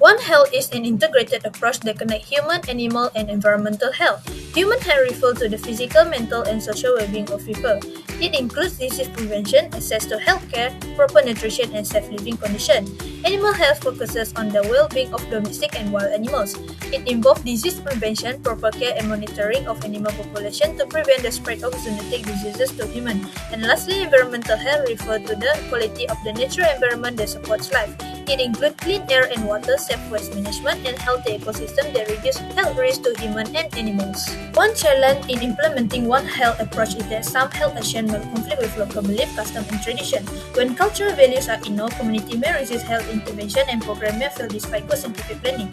One Health is an integrated approach that connects human, animal, and environmental health. Human health refers to the physical, mental, and social well-being of people. It includes disease prevention, access to healthcare, proper nutrition, and safe living conditions. Animal health focuses on the well-being of domestic and wild animals. It involves disease prevention, proper care, and monitoring of animal population to prevent the spread of zoonotic diseases to humans. And lastly, environmental health refers to the quality of the natural environment that supports life. It includes clean air and water, safe waste management, and healthy ecosystem that reduce health risks to humans and animals. One challenge in implementing One Health approach is that some health action will conflict with local belief, custom, and tradition. When cultural values are ignored, community may resist health intervention and program may fail despite good scientific planning.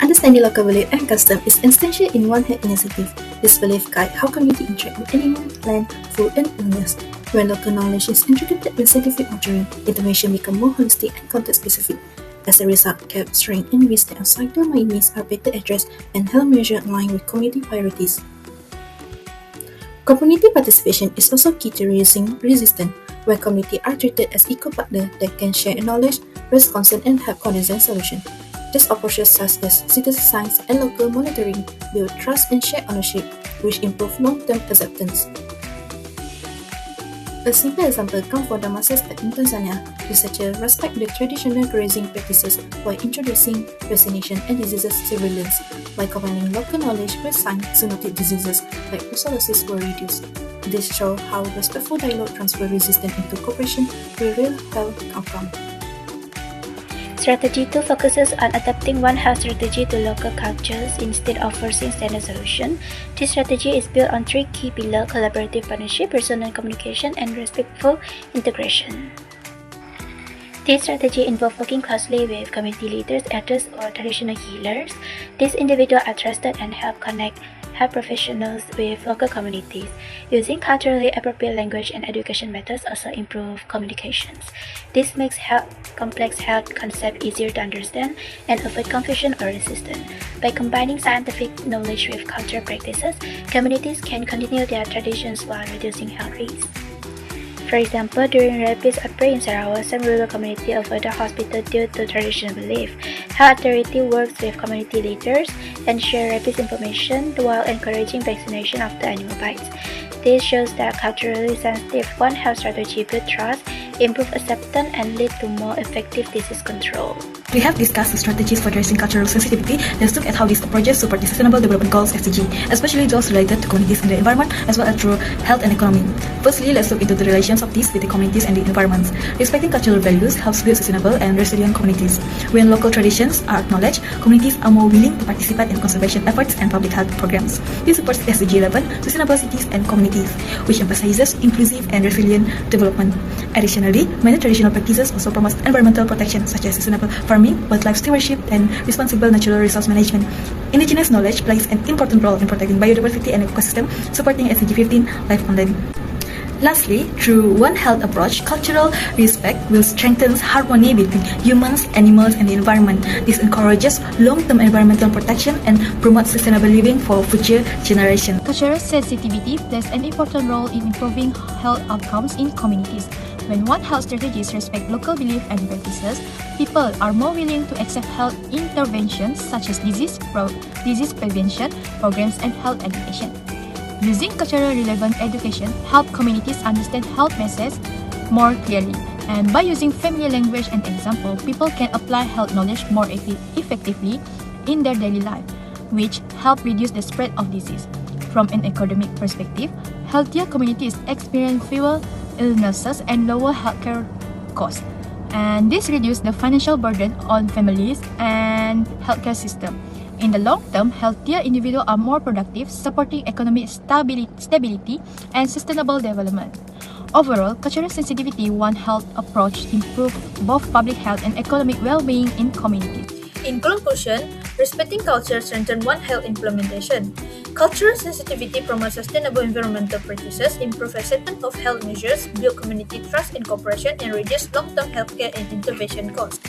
Understanding local belief and custom is essential in One Health initiative. This belief guide how community interact with animal, land, food, and illness. When local knowledge is integrated with scientific monitoring, intervention becomes more holistic and context-specific. As a result, gaps, strengths, and risks that outside domain needs are better addressed and health measures align with community priorities. Community participation is also key to reducing resistance, where communities are treated as equal partners that can share knowledge, raise concern, and help co-design solutions. These approaches such as citizen science and local monitoring build trust and share ownership, which improve long-term acceptance. A simple example comes from Damascus in Tanzania. Researchers respect the traditional grazing practices while introducing vaccination and diseases surveillance. By combining local knowledge with science, zoonotic diseases like brucellosis were reduced. This shows how respectful dialogue transfers resistance into cooperation with real health outcomes. Strategy 2 focuses on adapting One Health strategy to local cultures instead of forcing standard solution. This strategy is built on 3 key pillars: collaborative partnership, personal communication, and respectful integration. This strategy involves working closely with community leaders, elders, or traditional healers. These individuals are trusted and help connect health professionals with local communities. Using culturally appropriate language and education methods also improve communications. This makes complex health concepts easier to understand and avoid confusion or resistance. By combining scientific knowledge with cultural practices, communities can continue their traditions while reducing health risks. For example, during rabies outbreak in Sarawak, some rural communities avoid a hospital due to traditional belief. Health authority works with community leaders and share rabies information while encouraging vaccination after animal bites. This shows that culturally sensitive One Health strategy build trust, improve acceptance, and lead to more effective disease control. We have discussed strategies for addressing cultural sensitivity. Let's look at how these approaches support the Sustainable Development Goals (SDG), especially those related to communities and the environment, as well as through health and economy. Firstly, let's look into the relations of these with the communities and the environment. Respecting cultural values helps build sustainable and resilient communities. When local traditions are acknowledged, communities are more willing to participate in conservation efforts and public health programs. This supports SDG 11, Sustainable Cities and Communities, which emphasizes inclusive and resilient development. Additionally, many traditional practices also promote environmental protection, such as sustainable farming, wildlife stewardship, and responsible natural resource management. Indigenous knowledge plays an important role in protecting biodiversity and ecosystem, supporting SDG 15, Life on Land. Lastly, through One Health approach, cultural respect will strengthen harmony between humans, animals, and the environment. This encourages long-term environmental protection and promotes sustainable living for future generations. Cultural sensitivity plays an important role in improving health outcomes in communities. When One Health strategies respect local beliefs and practices, people are more willing to accept health interventions such as disease prevention programs and health education. Using culturally relevant education help communities understand health messages more clearly. And by using familiar language and example, people can apply health knowledge more effectively in their daily life, which help reduce the spread of disease. From an academic perspective, healthier communities experience fewer illnesses and lower healthcare costs. And this reduces the financial burden on families and healthcare system. In the long term, healthier individuals are more productive, supporting economic stability and sustainable development. Overall, cultural sensitivity One Health approach improves both public health and economic well-being in communities. In conclusion, respecting culture strengthens One Health implementation. Cultural sensitivity promotes sustainable environmental practices, improve acceptance of health measures, build community trust and cooperation, and reduce long-term healthcare and intervention costs.